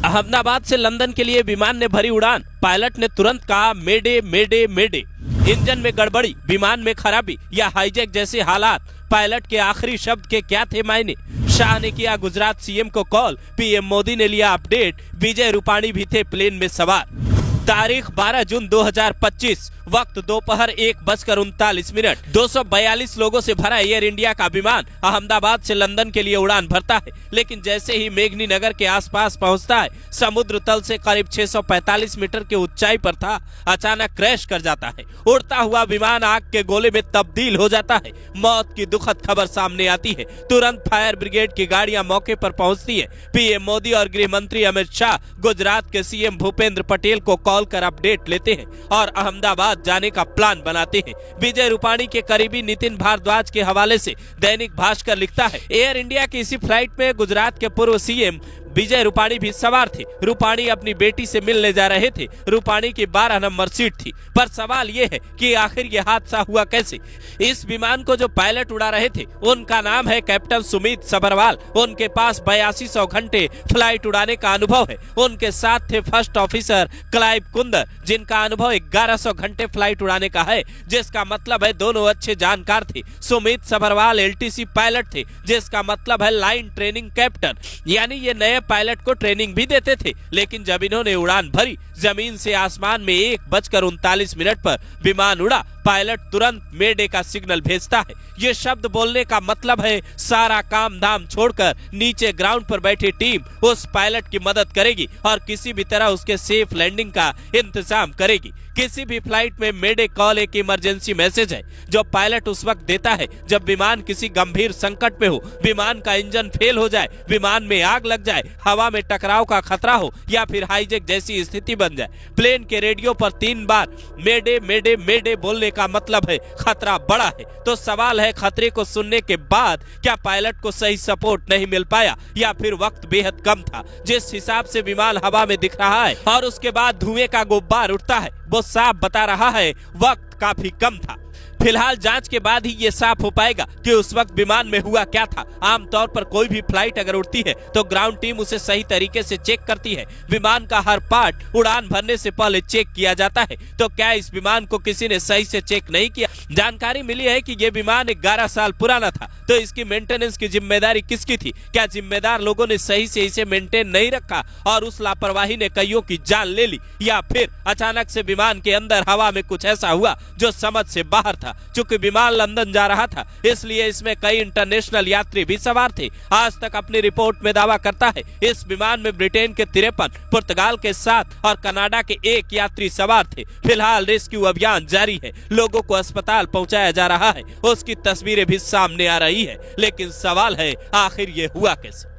अहमदाबाद से लंदन के लिए विमान ने भरी उड़ान, पायलट ने तुरंत कहा मेडे मेडे मेडे। इंजन में गड़बड़ी, विमान में खराबी या हाईजैक जैसे हालात, पायलट के आखिरी शब्द के क्या थे मायने। शाह ने किया गुजरात सीएम को कॉल, पीएम मोदी ने लिया अपडेट, विजय रूपाणी भी थे प्लेन में सवार। तारीख 12 जून 2025, वक्त दोपहर 1:39। 242 लोगों से भरा एयर इंडिया का विमान अहमदाबाद से लंदन के लिए उड़ान भरता है, लेकिन जैसे ही मेघनी नगर के आसपास पहुंचता है, समुद्र तल से करीब 645 मीटर की ऊंचाई पर था, अचानक क्रैश कर जाता है। उड़ता हुआ विमान आग के गोले में तब्दील हो जाता है। मौत की दुखद खबर सामने आती है। तुरंत फायर ब्रिगेड की गाड़ियां मौके पर पहुंचती है। पीएम मोदी और गृह मंत्री अमित शाह गुजरात के सीएम भूपेंद्र पटेल को कॉल कर अपडेट लेते हैं और अहमदाबाद जाने का प्लान बनाते हैं। विजय रूपाणी के करीबी नितिन भारद्वाज के हवाले से दैनिक भास्कर लिखता है, एयर इंडिया की इसी फ्लाइट में गुजरात के पूर्व सीएम विजय रूपाणी भी सवार थे। रूपाणी अपनी बेटी से मिलने जा रहे थे। रूपाणी की 12 नंबर सीट थी। पर सवाल ये है कि आखिर ये हादसा हुआ कैसे। इस विमान को जो पायलट उड़ा रहे थे उनका नाम है कैप्टन सुमित सबरवाल। उनके पास 8200 घंटे फ्लाइट उड़ाने का अनुभव है। उनके साथ थे फर्स्ट ऑफिसर क्लाइव कुंदर, जिनका अनुभव 1100 घंटे फ्लाइट उड़ाने का है, जिसका मतलब है दोनों अच्छे जानकार थे। सुमित सबरवाल LTC पायलट थे, जिसका मतलब है लाइन ट्रेनिंग कैप्टन, यानी ये नए पायलट को ट्रेनिंग भी देते थे। लेकिन जब इन्होंने उड़ान भरी, जमीन से आसमान में 1:39 पर विमान उड़ा, पायलट तुरंत मेडे का सिग्नल भेजता है। ये शब्द बोलने का मतलब है सारा काम धाम छोड़कर नीचे ग्राउंड पर बैठी टीम उस पायलट की मदद करेगी और किसी भी तरह उसके सेफ लैंडिंग का इंतजाम करेगी। किसी भी फ्लाइट में मेडे कॉल एक इमरजेंसी मैसेज है जो पायलट उस वक्त देता है जब विमान किसी गंभीर संकट में हो, विमान का इंजन फेल हो जाए, विमान में आग लग जाए, हवा में टकराव का खतरा हो या फिर हाईजैक जैसी स्थिति बन जाए। प्लेन के रेडियो पर 3 बार मेडे मेडे मेडे बोलने का मतलब है खतरा बड़ा है। तो सवाल है, खतरे को सुनने के बाद क्या पायलट को सही सपोर्ट नहीं मिल पाया या फिर वक्त बेहद कम था। जिस हिसाब से विमान हवा में दिख रहा है और उसके बाद धुएं का गुब्बार उठता है, वो साफ बता रहा है वक्त काफी कम था। फिलहाल जांच के बाद ही ये साफ हो पाएगा कि उस वक्त विमान में हुआ क्या था। आमतौर पर कोई भी फ्लाइट अगर उड़ती है तो ग्राउंड टीम उसे सही तरीके से चेक करती है। विमान का हर पार्ट उड़ान भरने से पहले चेक किया जाता है। तो क्या इस विमान को किसी ने सही से चेक नहीं किया? जानकारी मिली है कि ये विमान 11 साल पुराना था, तो इसकी मेंटेनेंस की जिम्मेदारी किसकी थी? क्या जिम्मेदार लोगों ने सही से इसे मेंटेन नहीं रखा और उस लापरवाही ने कईयों की जान ले ली, या फिर अचानक से विमान के अंदर हवा में कुछ ऐसा हुआ जो समझ से बाहर था? चूंकि विमान लंदन जा रहा था, इसलिए इसमें कई इंटरनेशनल यात्री भी सवार थे। आज तक अपनी रिपोर्ट में दावा करता है इस विमान में ब्रिटेन के 53, पुर्तगाल के 7 और कनाडा के 1 यात्री सवार थे। फिलहाल रेस्क्यू अभियान जारी है, लोगों को अस्पताल पहुंचाया जा रहा है, उसकी तस्वीरें भी सामने आ रही है। लेकिन सवाल है, आखिर ये हुआ कैसे?